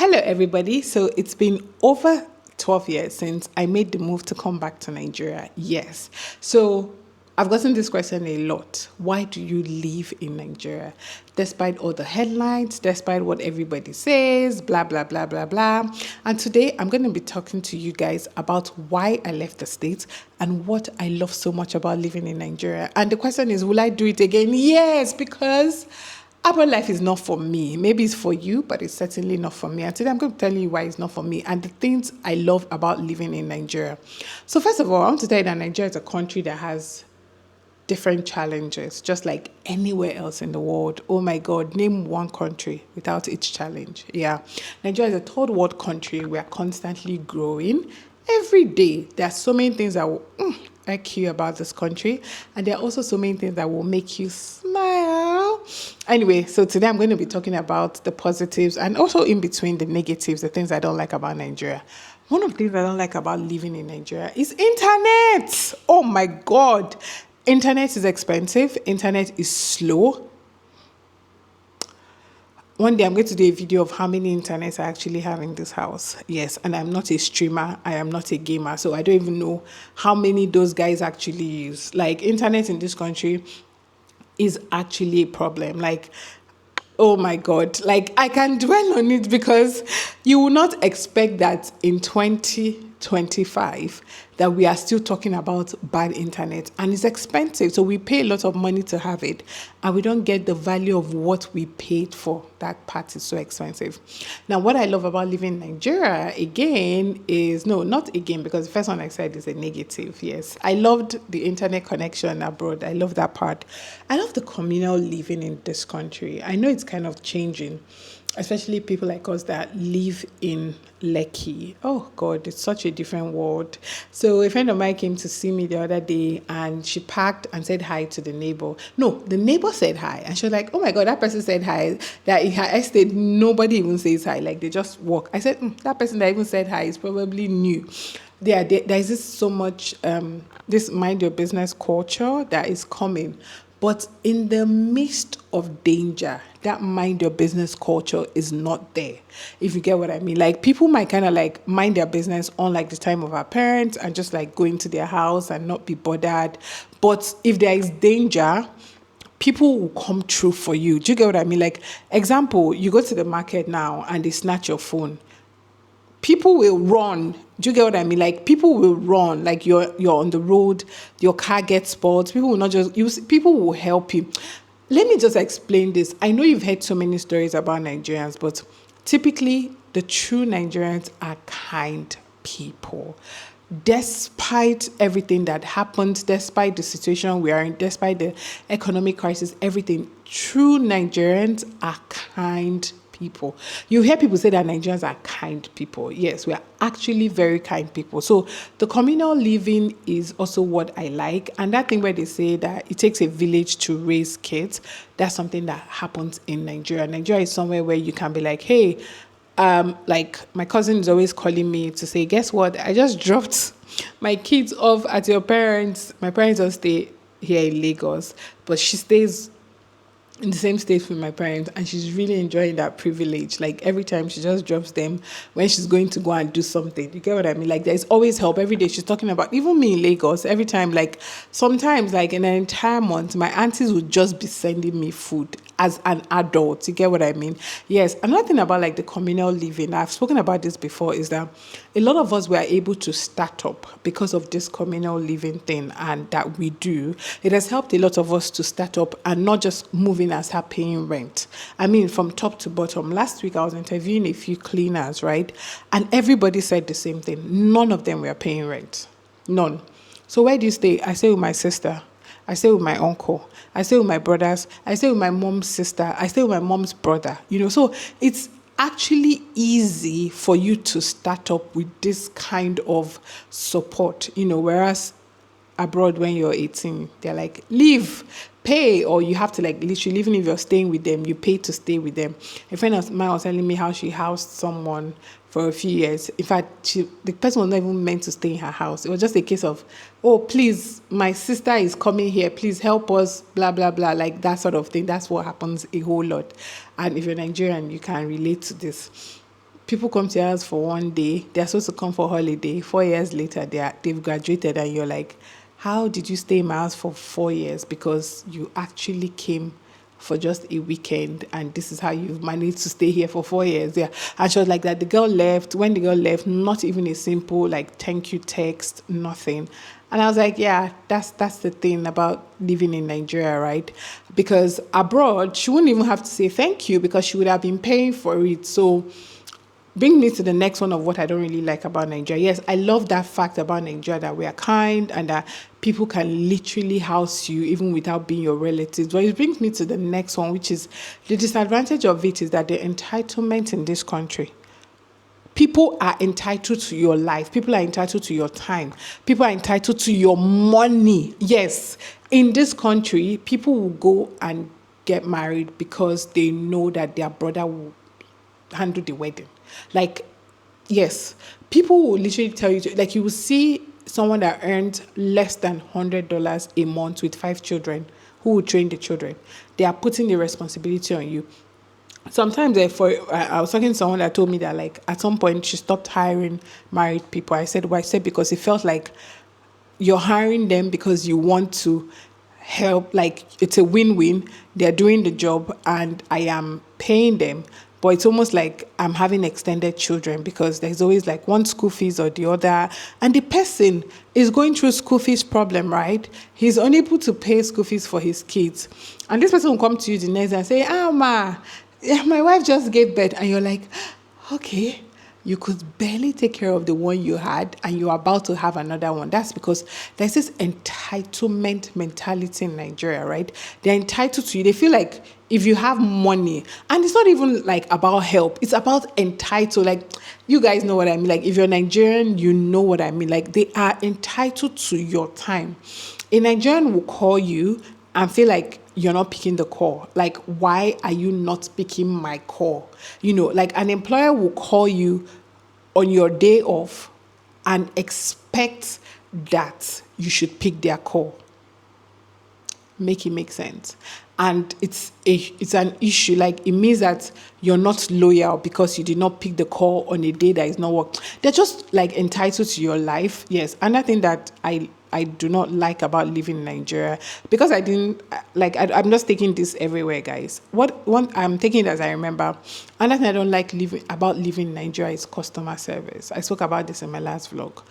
Hello, everybody. So it's been over 12 years since I made the move to come back to Nigeria. Yes. So I've gotten this question a lot. Why do you live in Nigeria? Despite all the headlines, despite what everybody says, blah, blah, blah, blah, blah. And today I'm going to be talking to you guys about why I left the States and what I love so much about living in Nigeria. And the question is, will I do it again? Yes, because urban life is not for me. Maybe it's for you, but it's certainly not for me. And today I'm going to tell you why it's not for me and the things I love about living in Nigeria. So first of all, I want to tell you that Nigeria is a country that has different challenges, just like anywhere else in the world. Oh my God, name one country without its challenge. Yeah. Nigeria is a third world country. We are constantly growing. Every day, there are so many things that will irk you about this country. And there are also so many things that will make you smile. Anyway, so today I'm going to be talking about the positives and also in between the negatives, the things I don't like about Nigeria. One of the things I don't like about living in Nigeria is internet. Oh my God. Internet is expensive. Internet is slow. One day I'm going to do a video of how many internets I actually have in this house. Yes, and I'm not a streamer. I am not a gamer. So I don't even know how many those guys actually use. Like, internet in this country is actually a problem. Like, oh my God. Like, I can dwell on it because you will not expect that in 2025 that we are still talking about bad internet, and it's expensive. So we pay a lot of money to have it and we don't get the value of what we paid for. That part is so expensive. Now, what I love about living in Nigeria again is, no, not again, because the first one I said is a negative. Yes, I loved the internet connection abroad. I love that part. I love the communal living in this country. I know it's kind of changing, especially people like us that live in Lekki. Oh God, it's such a different world. So a friend of mine came to see me the other day and she parked and said hi to the neighbor. No, the neighbor said hi. And she was like, oh my God, that person said hi. That in her estate, nobody even says hi. Like, they just walk. I said, that person that even said hi is probably new. There's this so much, this mind your business culture that is coming. But in the midst of danger, that mind your business culture is not there, if you get what I mean. Like, people might kind of like mind their business on like the time of our parents and just like go into their house and not be bothered. But if there is danger, people will come through for you. Do you get what I mean? Like, example, you go to the market now and they snatch your phone. People will run. Do you get what I mean? Like, people will run. Like, you're on the road, your car gets spoiled. People will not just use. People will help you. Let me just explain this. I know you've heard so many stories about Nigerians, but typically the true Nigerians are kind people. Despite everything that happened, despite the situation we are in, despite the economic crisis, everything, true Nigerians are kind people. You hear people say that Nigerians are kind people. Yes, we are actually very kind people. So the communal living is also what I like. And that thing where they say that it takes a village to raise kids, that's something that happens in Nigeria. Nigeria is somewhere where you can be like, hey, like my cousin is always calling me to say, guess what? I just dropped my kids off at your parents. My parents don't stay here in Lagos, but she stays in the same state with my parents, and she's really enjoying that privilege. Like, every time she just drops them when she's going to go and do something. You get what I mean? Like, there's always help every day. She's talking about, even me in Lagos, every time, like, sometimes, like, in an entire month, my aunties would just be sending me food as an adult. You get what I mean? Yes. Another thing about like the communal living, I've spoken about this before, is that a lot of us were able to start up because of this communal living thing, and that we do. It has helped a lot of us to start up and not just moving and start paying rent. I mean, from top to bottom. Last week I was interviewing a few cleaners, right? And everybody said the same thing. None of them were paying rent. None. So where do you stay? I stay with my sister. I stay with my uncle. I stay with my brothers. I stay with my mom's sister. I stay with my mom's brother. So it's actually easy for you to start up with this kind of support, whereas abroad, when you're 18, they're like, leave, pay, or you have to like literally, even if you're staying with them, you pay to stay with them. A friend of mine was telling me how she housed someone for a few years. In fact, the person was not even meant to stay in her house. It was just a case of, oh, please, my sister is coming here, please help us, blah, blah, blah, like that sort of thing. That's what happens a whole lot. And if you're Nigerian, you can relate to this. People come to your house for one day. They're supposed to come for holiday. 4 years later, they've graduated, and you're like, how did you stay in my house for 4 years? Because you actually came for just a weekend, and this is how you've managed to stay here for 4 years. Yeah. And she was like that. The girl left. When the girl left, not even a simple like thank you text, nothing. And I was like, yeah, that's the thing about living in Nigeria, right? Because abroad, she wouldn't even have to say thank you because she would have been paying for it. So bring me to the next one of what I don't really like about Nigeria. Yes, I love that fact about Nigeria, that we are kind and that people can literally house you even without being your relatives. But it brings me to the next one, which is the disadvantage of it is that the entitlement in this country. People are entitled to your life. People are entitled to your time. People are entitled to your money. Yes, in this country, people will go and get married because they know that their brother will handle the wedding. Like, yes, people will literally tell you, like, you will see someone that earns less than $100 a month with 5 children who will train the children. They are putting the responsibility on you. Sometimes I was talking to someone that told me that, like, at some point she stopped hiring married people. I said, well, I said because it felt like you're hiring them because you want to help, like it's a win-win. They're doing the job and I am paying them. But it's almost like I'm having extended children because there's always like one school fees or the other. And the person is going through school fees problem, right? He's unable to pay school fees for his kids. And this person will come to you the next day and say, ma, my wife just gave birth. And you're like, okay. You could barely take care of the one you had and you're about to have another one. That's because there's this entitlement mentality in Nigeria, right? They're entitled to you. They feel like if you have money, and it's not even like about help, it's about entitled. Like, you guys know what I mean. Like, if you're Nigerian, you know what I mean. Like, they are entitled to your time. A Nigerian will call you and feel like you're not picking the call. Like, why are you not picking my call? You know, like an employer will call you on your day off and expect that you should pick their call. Make it make sense. And it's an issue. Like, it means that you're not loyal because you did not pick the call on a day that is not work. They're just like entitled to your life. Yes. Another thing that I do not like about living in Nigeria, because I didn't like, I'm just taking this everywhere, guys. One I'm taking it as I remember. Another thing I don't like about living in Nigeria is customer service. I spoke about this in my last vlog.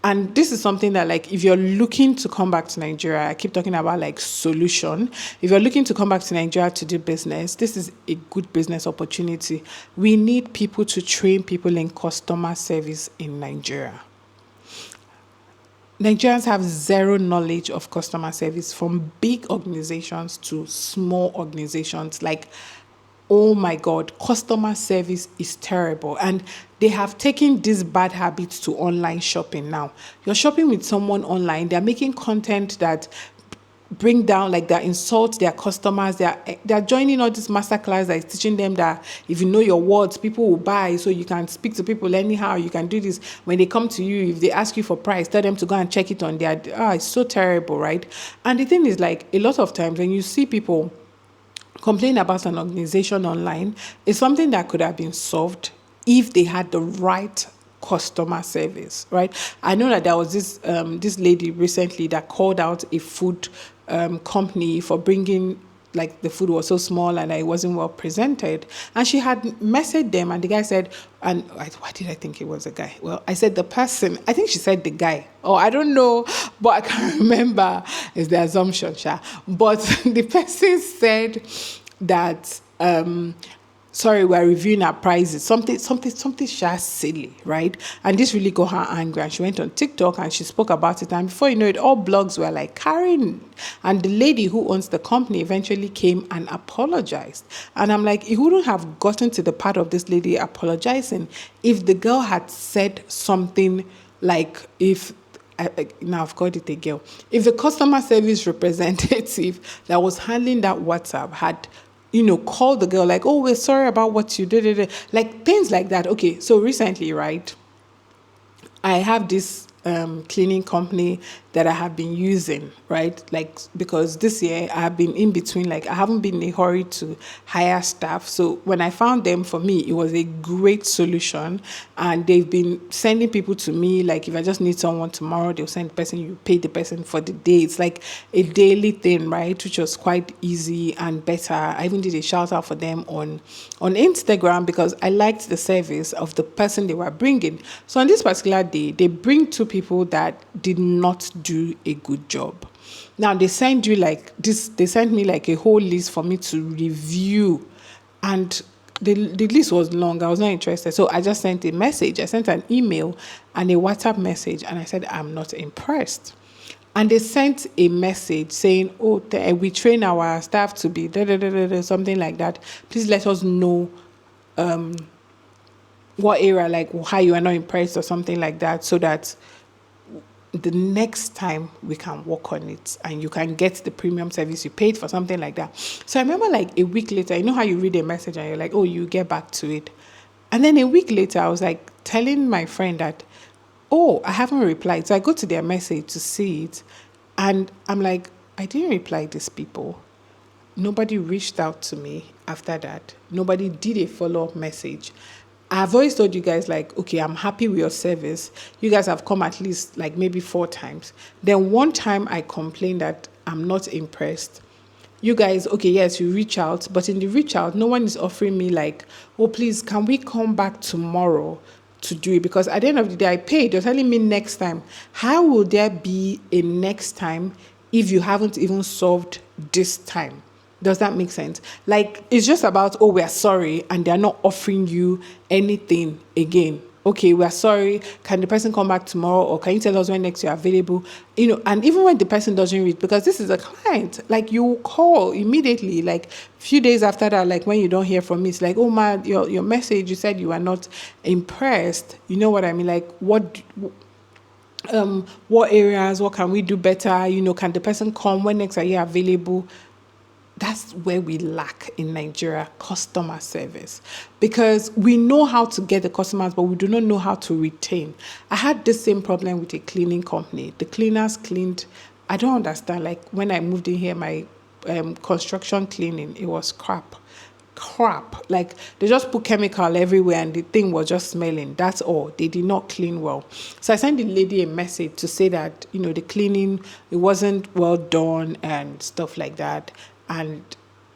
And this is something that, like, if you're looking to come back to Nigeria, I keep talking about like solution. If you're looking to come back to Nigeria to do business, this is a good business opportunity. We need people to train people in customer service in Nigeria. Nigerians have zero knowledge of customer service, from big organizations to small organizations. Like, oh my God, customer service is terrible. And they have taken this bad habit to online shopping now. You're shopping with someone online, they're making content that bring down, like, that insult their customers. They're joining all this masterclass that is teaching them that if you know your words, people will buy, so you can speak to people anyhow. You can do this. When they come to you, if they ask you for price, tell them to go and check it on their, it's so terrible, right? And the thing is, like, a lot of times when you see people complain about an organization online, it's something that could have been solved if they had the right customer service, right? I know that there was this lady recently that called out a food company for bringing, like, the food was so small and it wasn't well presented. And she had messaged them, and the guy said, and why did I think it was a guy? Well, I said the person, I think she said the guy. Oh, I don't know, but I can't remember. It's the assumption, Sha. But the person said that, sorry, we're reviewing our prices. Something just silly, right? And this really got her angry. And she went on TikTok and she spoke about it. And before you know it, all blogs were like carrying. And the lady who owns the company eventually came and apologized. And I'm like, it wouldn't have gotten to the part of this lady apologizing if the girl had said something like, now I've called it a girl. If the customer service representative that was handling that WhatsApp had, call the girl, like, oh, we're sorry about what you did. Like, things like that. Okay, so recently, right, I have this cleaning company that I have been using, right? Like, because this year I have been in between, like, I haven't been in a hurry to hire staff. So when I found them, for me, it was a great solution. And they've been sending people to me. Like, if I just need someone tomorrow, they'll send the person, you pay the person for the day. It's like a daily thing, right? Which was quite easy and better. I even did a shout out for them on Instagram because I liked the service of the person they were bringing. So on this particular day, they bring two people that did not do a good job. Now they send you like this, they sent me like a whole list for me to review, and the list was long. I was not interested. So I just sent a message. I sent an email and a WhatsApp message, and I said, I'm not impressed. And they sent a message saying, oh, we train our staff to be something like that. Please let us know what area, like how you are not impressed or something like that, so that the next time we can work on it and you can get the premium service you paid for, something like that. So I remember like a week later, you know how you read a message and you're like, oh, you get back to it. And then a week later, I was like telling my friend that, oh, I haven't replied. So I go to their message to see it. And I'm like, I didn't reply these people. Nobody reached out to me after that. Nobody did a follow-up message. I've always told you guys, like, okay, I'm happy with your service. You guys have come at least like maybe 4 times. Then one time I complained that I'm not impressed. You guys, okay, yes, you reach out, but in the reach out, no one is offering me like, oh, please, can we come back tomorrow to do it? Because at the end of the day, I paid. You're telling me next time. How will there be a next time if you haven't even solved this time? Does that make sense? Like, it's just about, oh, we're sorry, and they're not offering you anything again. Okay, we're sorry. Can the person come back tomorrow, or can you tell us when next you're available? You know, and even when the person doesn't read, because this is a client, like you call immediately, like a few days after that, like when you don't hear from me, it's like, oh man, your message, you said you are not impressed. You know what I mean? Like, what areas, what can we do better? You know, can the person come? When next are you available? That's where we lack in Nigeria, customer service, because we know how to get the customers, but we do not know how to retain. I had the same problem with a cleaning company. The cleaners cleaned. I don't understand. Like when I moved in here, my construction cleaning, it was crap. Like they just put chemical everywhere and the thing was just smelling. That's all. They did not clean well. So I sent the lady a message to say that, you know, the cleaning, it wasn't well done and stuff like that. And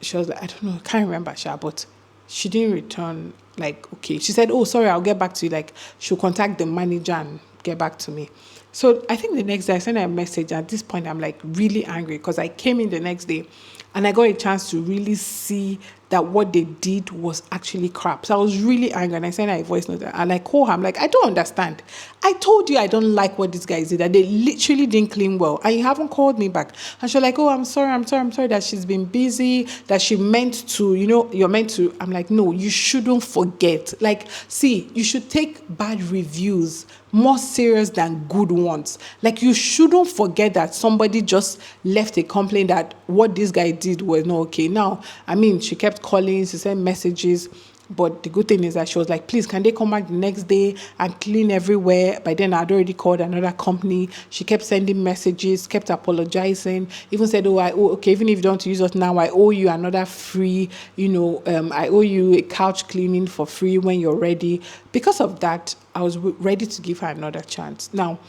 she was like, I don't know, I can't remember, but she didn't return. Like, okay. She said, oh, sorry, I'll get back to you. Like, she'll contact the manager and get back to me. So I think the next day I sent her a message. At this point, I'm like really angry because I came in the next day and I got a chance to really see that what they did was actually crap. So I was really angry and I sent her a voice note and I called her. I'm like, I don't understand. I told you I don't like what these guys did, that they literally didn't clean well and you haven't called me back. And she's like, oh, I'm sorry that she's been busy, that she meant to, you know, you're meant to. I'm like, no, you shouldn't forget. Like, see, you should take bad reviews more serious than good ones. Like, you shouldn't forget that somebody just left a complaint that what this guy did was not okay. Now, I mean, she kept calling, she sent messages, but the good thing is that she was like, please, can they come back the next day and clean everywhere? By then, I'd already called another company. She kept sending messages, kept apologizing, even said, okay, even if you don't use us now, I owe you another free, I owe you a couch cleaning for free when you're ready. Because of that, I was ready to give her another chance. Now,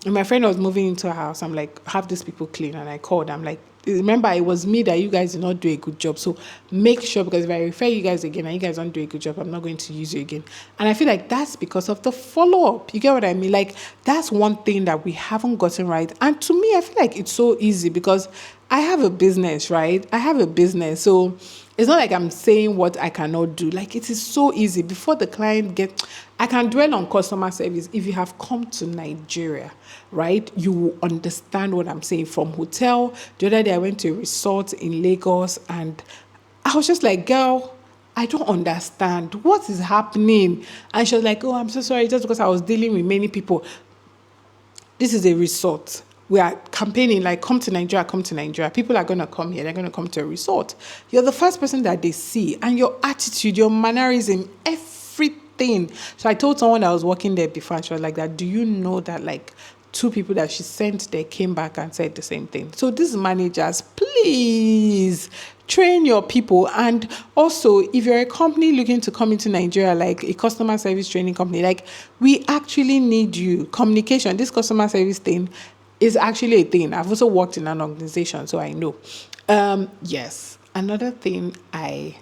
when my friend was moving into her house, I'm like, have these people clean. And I called. I'm like, remember, it was me that you guys did not do a good job. So make sure, because if I refer you guys again and you guys don't do a good job, I'm not going to use you again. And I feel like that's because of the follow-up. You get what I mean? Like, that's one thing that we haven't gotten right. And to me, I feel like it's so easy because I have a business, right? I have a business. So it's not like I'm saying what I cannot do. Like, it is so easy. Before the client gets... I can dwell on customer service. If you have come to Nigeria, right, you will understand what I'm saying. From hotel, the other day I went to a resort in Lagos and I was just like, girl, I don't understand. What is happening? And she was like, oh, I'm so sorry. Just because I was dealing with many people. This is a resort. We are campaigning like, come to Nigeria, come to Nigeria. People are going to come here. They're going to come to a resort. You're the first person that they see. And your attitude, your mannerism, everything. So I told someone that was working there before, and she was like, that, do you know that, like, two people that she sent there came back and said the same thing. So these managers, please train your people. And also, if you're a company looking to come into Nigeria, like a customer service training company, like we actually need you. Communication, this customer service thing is actually a thing. I've also worked in an organization, so I know. Yes, another thing I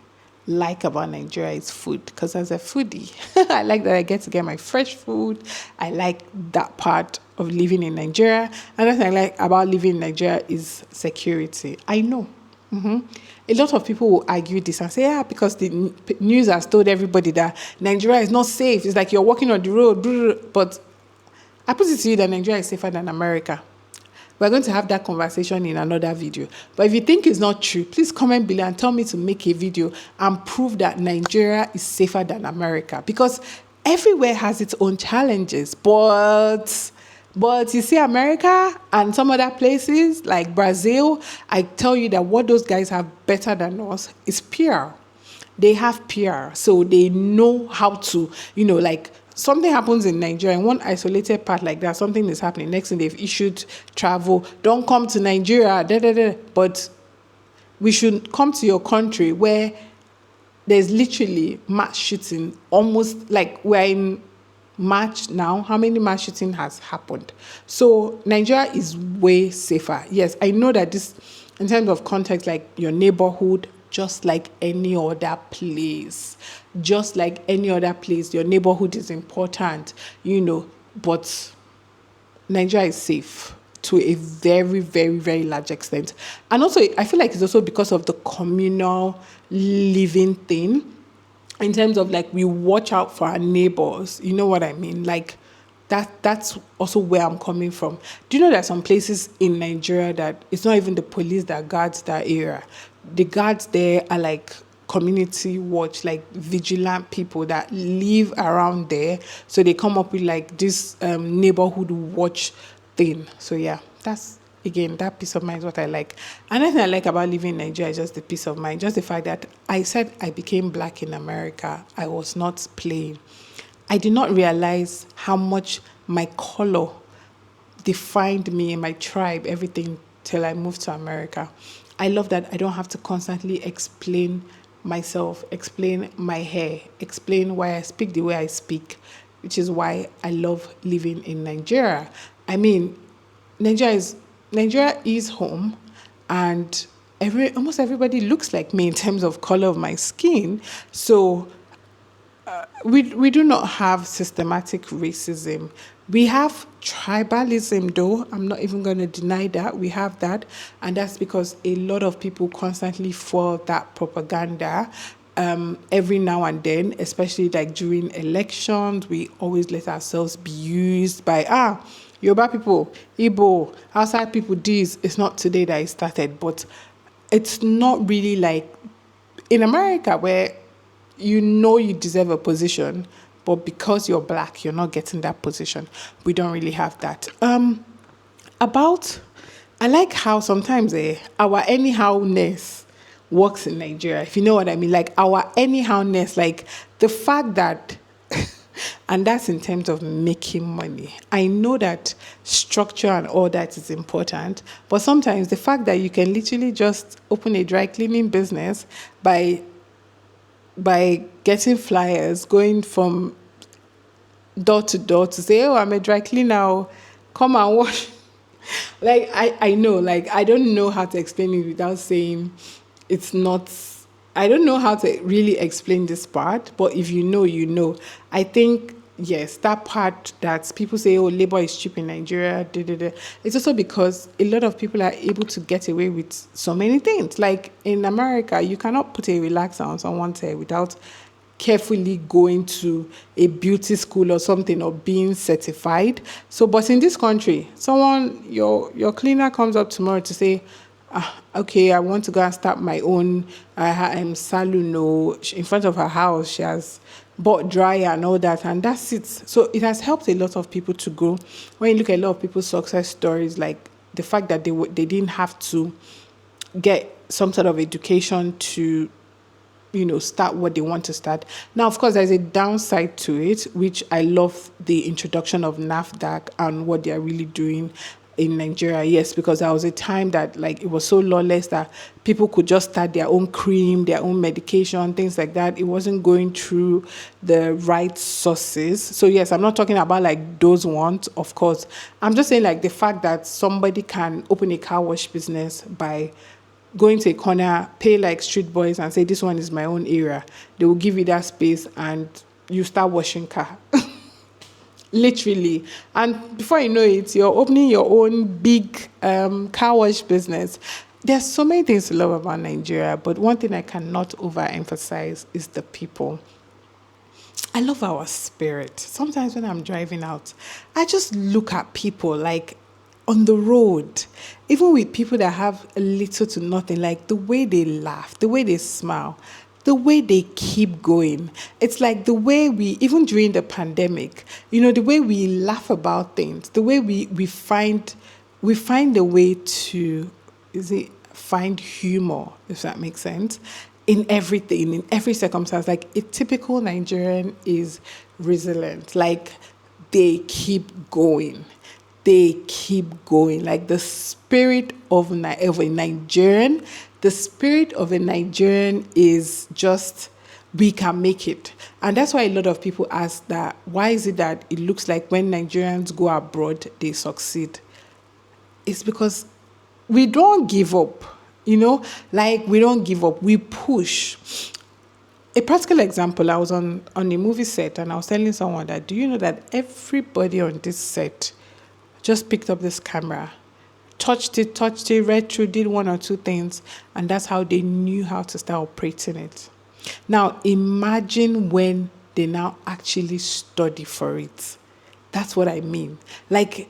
like about Nigeria is food, because as a foodie, I like that I get to get my fresh food. I like that part of living in Nigeria. Another thing I like about living in Nigeria is security. I know. A lot of people will argue this and say, yeah, because the news has told everybody that Nigeria is not safe. It's like you're walking on the road. But I put it to you that Nigeria is safer than America. We're going to have that conversation in another video. But if you think it's not true, please comment below and tell me to make a video and prove that Nigeria is safer than America. Because everywhere has its own challenges. But you see America and some other places like Brazil, I tell you that what those guys have better than us is PR. They have PR. So they know how to, like, something happens in Nigeria, in one isolated part like that, something is happening. Next thing, they've issued travel. Don't come to Nigeria. But we should come to your country where there's literally mass shooting. Almost like we're in March now. How many mass shooting has happened? So Nigeria is way safer. Yes, I know that this, in terms of context, like your neighborhood, just like any other place. Just like any other place, your neighborhood is important, but Nigeria is safe to a very, very, very large extent. And also, I feel like it's also because of the communal living thing, in terms of like we watch out for our neighbors. You know what I mean? Like that's also where I'm coming from. Do you know there are some places in Nigeria that it's not even the police that guards that area? The guards there are like community watch, like vigilant people that live around there. So they come up with like this neighborhood watch thing. So yeah, that's, again, that peace of mind is what I like. Another thing I like about living in Nigeria is just the peace of mind. Just the fact that I said I became black in America. I was not playing. I did not realize how much my color defined me and my tribe, everything, till I moved to America. I love that I don't have to constantly explain myself, explain my hair, explain why I speak the way I speak, which is why I love living in Nigeria. I mean, Nigeria is home, and almost everybody looks like me in terms of color of my skin. So we do not have systematic racism. We have tribalism, though. I'm not even going to deny that. We have that. And that's because a lot of people constantly follow that propaganda every now and then, especially like during elections. We always let ourselves be used by, Yoruba people, Igbo, outside people, this. It's not today that it started, but it's not really like in America where you deserve a position, but because you're black, you're not getting that position. We don't really have that. I like how sometimes our anyhowness works in Nigeria, if you know what I mean. Like our anyhowness, like the fact that, and that's in terms of making money. I know that structure and all that is important, but sometimes the fact that you can literally just open a dry cleaning business by getting flyers, going from door to door to say, oh, I'm a dry cleaner, come and wash. Like, I know, like, I don't know how to explain it without saying it's not, I don't know how to really explain this part, but if you know, you know. I think, yes, that part that people say, oh, labor is cheap in Nigeria, it's also because a lot of people are able to get away with so many things. Like in America, you cannot put a relaxer on someone's hair without carefully going to a beauty school or something or being certified. So, but in this country, your cleaner comes up tomorrow to say, okay, I want to go and start my own salon. In front of her house, she has bought dryer and all that, and that's it. So it has helped a lot of people to grow. When you look at a lot of people's success stories, like the fact that they didn't have to get some sort of education to start what they want to start. Now, of course, there's a downside to it, which I love the introduction of NAFDAC and what they're really doing in Nigeria. Yes, because there was a time that like it was so lawless that people could just start their own cream, their own medication, things like that. It wasn't going through the right sources. So yes, I'm not talking about like those ones, of course. I'm just saying like the fact that somebody can open a car wash business by going to a corner, pay like street boys and say, this one is my own area. They will give you that space and you start washing car. Literally. And before you know it, you're opening your own big car wash business. There's so many things to love about Nigeria, but one thing I cannot overemphasize is the people. I love our spirit. Sometimes when I'm driving out, I just look at people like on the road, even with people that have a little to nothing, like the way they laugh, the way they smile, the way they keep going. It's like the way we, even during the pandemic, the way we laugh about things, the way we find a way to, find humor, if that makes sense, in everything, in every circumstance. Like a typical Nigerian is resilient. Like they keep going. They keep going. Like the spirit of a Nigerian, the spirit of a Nigerian is just, we can make it. And that's why a lot of people ask that, why is it that it looks like when Nigerians go abroad, they succeed? It's because we don't give up, like we don't give up, we push. A practical example, I was on a movie set and I was telling someone that, do you know that everybody on this set just picked up this camera, touched it, read through, did one or two things, and that's how they knew how to start operating it. Now, imagine when they now actually study for it. That's what I mean. Like,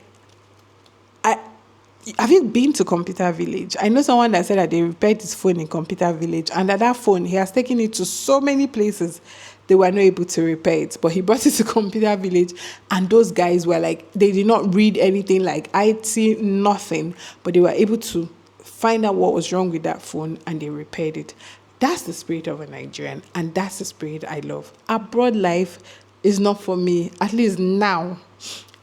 have you been to Computer Village? I know someone that said that they repaired his phone in Computer Village, and that phone, he has taken it to so many places. They were not able to repair it, but he brought it to Computer Village, and those guys were like, they did not read anything like IT, nothing, but they were able to find out what was wrong with that phone, and they repaired it. That's the spirit of a Nigerian, and that's the spirit I love. Abroad life is not for me, at least now.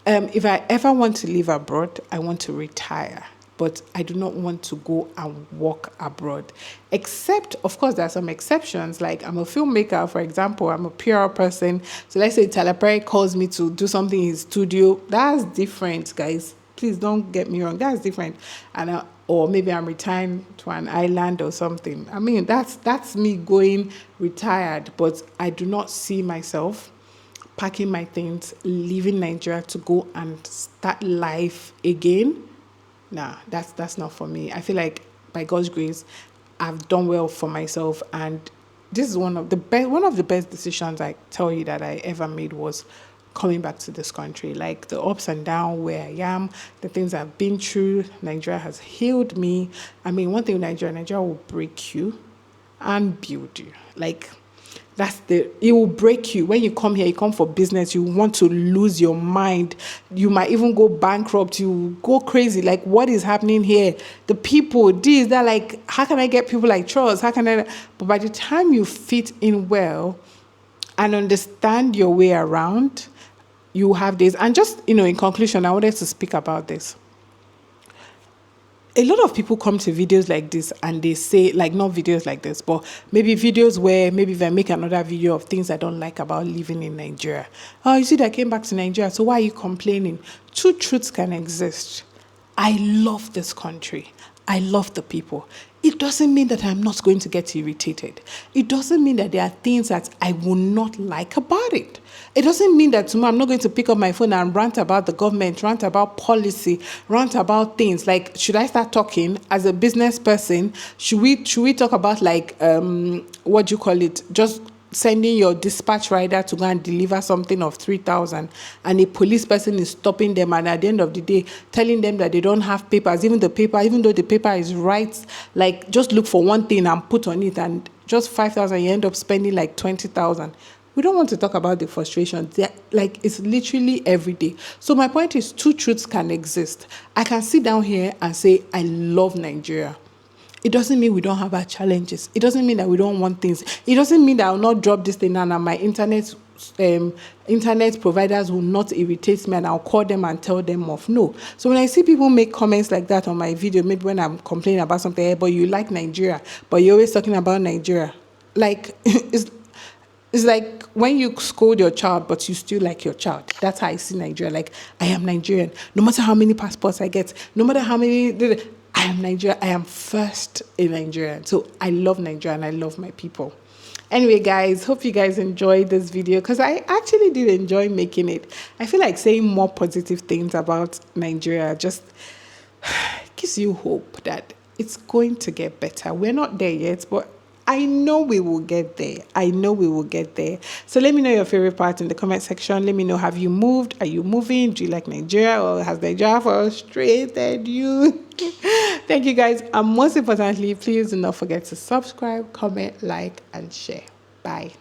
If I ever want to live abroad, I want to retire. But I do not want to go and work abroad. Except, of course, there are some exceptions. Like I'm a filmmaker, for example, I'm a PR person. So let's say Tyler Perry calls me to do something in his studio. That's different, guys. Please don't get me wrong. That's different. And or maybe I'm retiring to an island or something. I mean, that's me going retired. But I do not see myself packing my things, leaving Nigeria to go and start life again. Nah, that's not for me. I feel like by God's grace, I've done well for myself, and this is one of the best decisions I tell you that I ever made was coming back to this country. Like the ups and downs where I am, the things I've been through, Nigeria has healed me. I mean, one thing with Nigeria will break you and build you. Like it will break you. When you come here, you come for business, you want to lose your mind. You might even go bankrupt, you go crazy. Like, what is happening here? The people, this, that, like, how can I get people like Charles? How can I? But by the time you fit in well and understand your way around, you have this. And just, in conclusion, I wanted to speak about this. A lot of people come to videos like this and they say, like, not videos like this, but maybe videos where maybe if I make another video of things I don't like about living in Nigeria. Oh, you see, I came back to Nigeria, so why are you complaining? Two truths can exist. I love this country. I love the people. It doesn't mean that I'm not going to get irritated. It doesn't mean that there are things that I will not like about it. It doesn't mean that tomorrow I'm not going to pick up my phone and rant about the government, rant about policy, rant about things. Like, should I start talking as a business person? Should we talk about like, what do you call it? Just sending your dispatch rider to go and deliver something of 3,000 and a police person is stopping them and at the end of the day telling them that they don't have papers, even though the paper is right, like just look for one thing and put on it and just 5,000, you end up spending like 20,000. We don't want to talk about the frustration. Like, it's literally every day. So my point is, two truths can exist. I can sit down here and say, I love Nigeria. it doesn't mean we don't have our challenges. It doesn't mean that we don't want things. It doesn't mean that I'll not drop this thing and my internet providers will not irritate me and I'll call them and tell them off. No. So when I see people make comments like that on my video, maybe when I'm complaining about something, hey, but you like Nigeria, but you're always talking about Nigeria. Like, it's like when you scold your child, but you still like your child. That's how I see Nigeria. Like, I am Nigerian. No matter how many passports I get, no matter how many, I am Nigerian. I am first a Nigerian. So I love Nigeria and I love my people. Anyway, guys, hope you guys enjoyed this video because I actually did enjoy making it. I feel like saying more positive things about Nigeria just gives you hope that it's going to get better. We're not there yet, but I know we will get there. I know we will get there. So let me know your favorite part in the comment section. Let me know, have you moved? Are you moving? Do you like Nigeria, or has Nigeria frustrated you? Thank you, guys. And most importantly, please do not forget to subscribe, comment, like, and share. Bye.